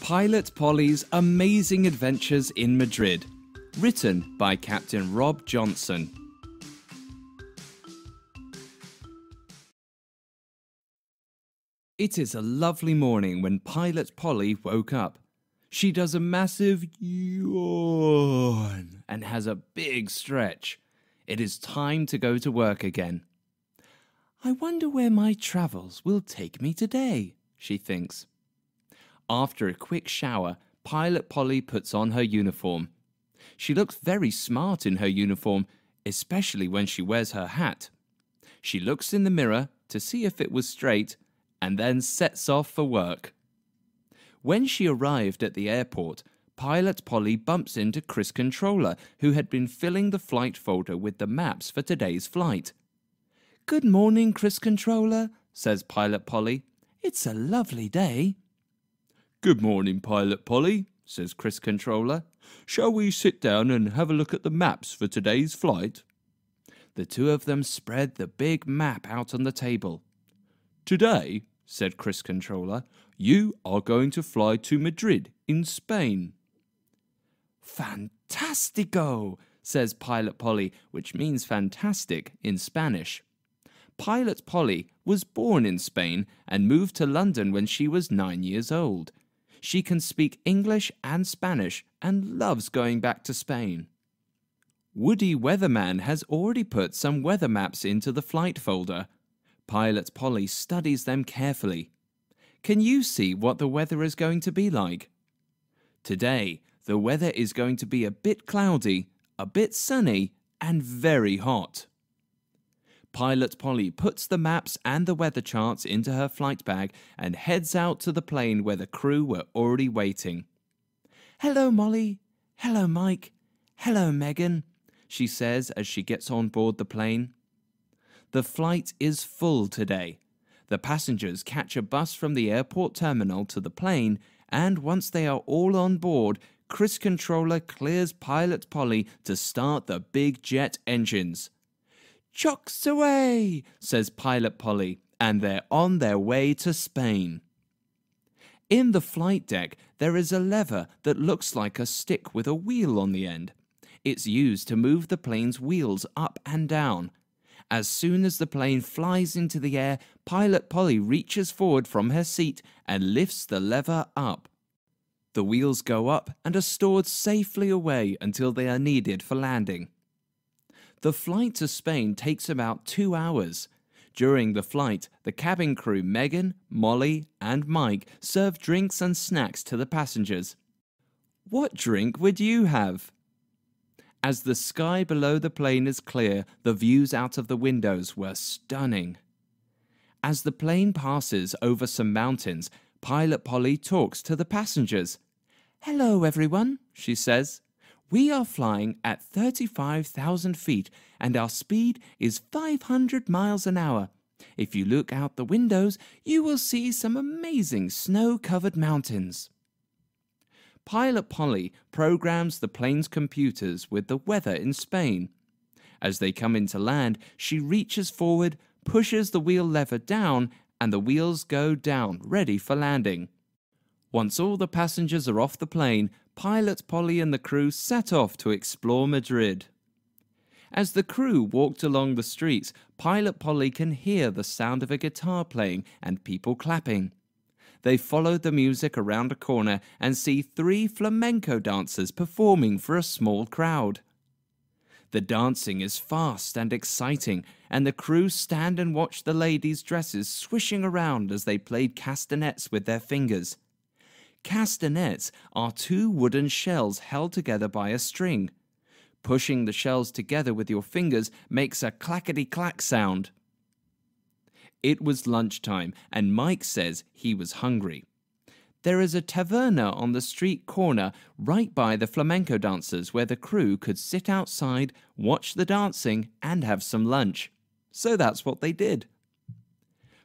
Pilot Polly's Amazing Adventures in Madrid, written by Captain Rob Johnson. It is a lovely morning when Pilot Polly woke up. She does a massive yawn and has a big stretch. It is time to go to work again. I wonder where my travels will take me today, she thinks. After a quick shower, Pilot Polly puts on her uniform. She looks very smart in her uniform, especially when she wears her hat. She looks in the mirror to see if it was straight and then sets off for work. When she arrived at the airport, Pilot Polly bumps into Chris Controller, who had been filling the flight folder with the maps for today's flight. "Good morning, Chris Controller," says Pilot Polly. "It's a lovely day." "Good morning, Pilot Polly," says Chris Controller. "Shall we sit down and have a look at the maps for today's flight?" The two of them spread the big map out on the table. "Today," said Chris Controller, "you are going to fly to Madrid in Spain." "Fantastico," says Pilot Polly, which means fantastic in Spanish. Pilot Polly was born in Spain and moved to London when she was 9 years old. She can speak English and Spanish and loves going back to Spain. Woody Weatherman has already put some weather maps into the flight folder. Pilot Polly studies them carefully. Can you see what the weather is going to be like? Today, the weather is going to be a bit cloudy, a bit sunny, and very hot. Pilot Polly puts the maps and the weather charts into her flight bag and heads out to the plane where the crew were already waiting. "Hello, Molly. Hello, Mike. Hello, Megan," she says as she gets on board the plane. The flight is full today. The passengers catch a bus from the airport terminal to the plane, and once they are all on board, Chris Controller clears Pilot Polly to start the big jet engines. "Chocks away," says Pilot Polly, and they're on their way to Spain. In the flight deck, there is a lever that looks like a stick with a wheel on the end. It's used to move the plane's wheels up and down. As soon as the plane flies into the air, Pilot Polly reaches forward from her seat and lifts the lever up. The wheels go up and are stored safely away until they are needed for landing. The flight to Spain takes about 2 hours. During the flight, the cabin crew Megan, Molly, and Mike serve drinks and snacks to the passengers. What drink would you have? As the sky below the plane is clear, the views out of the windows were stunning. As the plane passes over some mountains, Pilot Polly talks to the passengers. "Hello, everyone," she says. "We are flying at 35,000 feet, and our speed is 500 miles an hour. If you look out the windows, you will see some amazing snow-covered mountains." Pilot Polly programs the plane's computers with the weather in Spain. As they come into land, she reaches forward, pushes the wheel lever down, and the wheels go down, ready for landing. Once all the passengers are off the plane, Pilot Polly and the crew set off to explore Madrid. As the crew walked along the streets, Pilot Polly can hear the sound of a guitar playing and people clapping. They followed the music around a corner and see 3 flamenco dancers performing for a small crowd. The dancing is fast and exciting, and the crew stand and watch the ladies' dresses swishing around as they played castanets with their fingers. Castanets are 2 wooden shells held together by a string. Pushing the shells together with your fingers makes a clackety-clack sound. It was lunchtime, and Mike says he was hungry. There is a taverna on the street corner right by the flamenco dancers where the crew could sit outside, watch the dancing, and have some lunch. So that's what they did.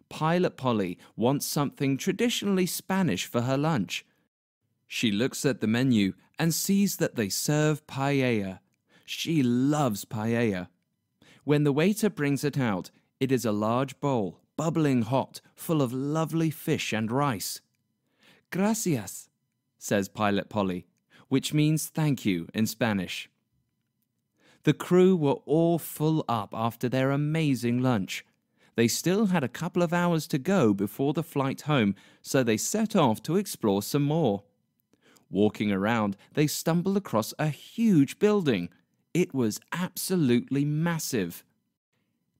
Pilot Polly wants something traditionally Spanish for her lunch. She looks at the menu and sees that they serve paella. She loves paella. When the waiter brings it out, it is a large bowl, bubbling hot, full of lovely fish and rice. "Gracias," says Pilot Polly, which means thank you in Spanish. The crew were all full up after their amazing lunch. They still had a couple of hours to go before the flight home, so they set off to explore some more. Walking around, they stumbled across a huge building. It was absolutely massive.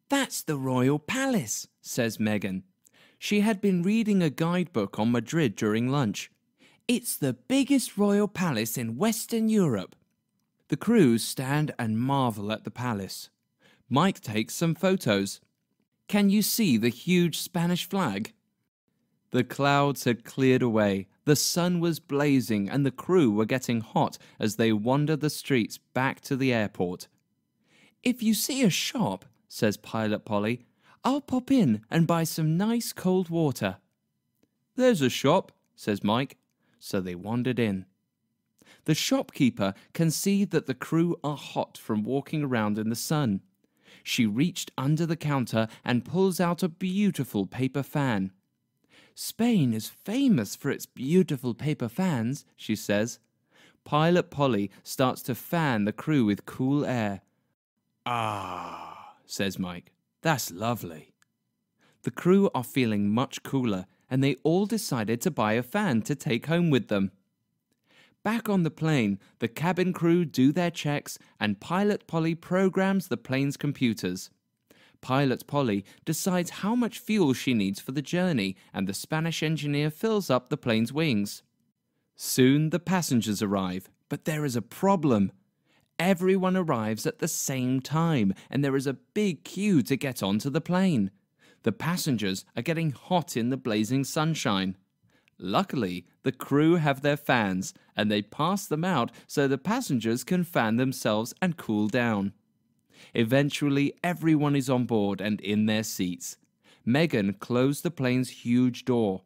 "That's the Royal Palace," says Megan. She had been reading a guidebook on Madrid during lunch. "It's the biggest royal palace in Western Europe." The crew stand and marvel at the palace. Mike takes some photos. "Can you see the huge Spanish flag?" The clouds had cleared away, the sun was blazing, and the crew were getting hot as they wandered the streets back to the airport. "If you see a shop," says Pilot Polly, "I'll pop in and buy some nice cold water." "There's a shop," says Mike, so they wandered in. The shopkeeper can see that the crew are hot from walking around in the sun. She reached under the counter and pulls out a beautiful paper fan. "Spain is famous for its beautiful paper fans," she says. Pilot Polly starts to fan the crew with cool air. "Ah," says Mike, "that's lovely." The crew are feeling much cooler, and they all decided to buy a fan to take home with them. Back on the plane, the cabin crew do their checks, and Pilot Polly programs the plane's computers. Pilot Polly decides how much fuel she needs for the journey, and the Spanish engineer fills up the plane's wings. Soon the passengers arrive, but there is a problem. Everyone arrives at the same time, and there is a big queue to get onto the plane. The passengers are getting hot in the blazing sunshine. Luckily, the crew have their fans, and they pass them out so the passengers can fan themselves and cool down. Eventually, everyone is on board and in their seats. Megan closed the plane's huge door.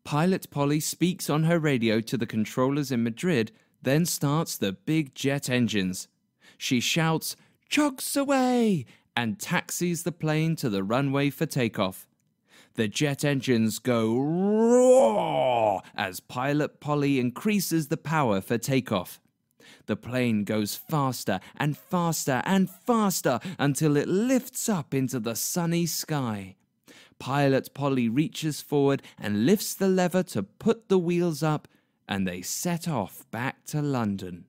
Pilot Polly speaks on her radio to the controllers in Madrid, then starts the big jet engines. She shouts, "Chugs away!" and taxis the plane to the runway for takeoff. The jet engines go roar as Pilot Polly increases the power for takeoff. The plane goes faster and faster and faster until it lifts up into the sunny sky. Pilot Polly reaches forward and lifts the lever to put the wheels up, and they set off back to London.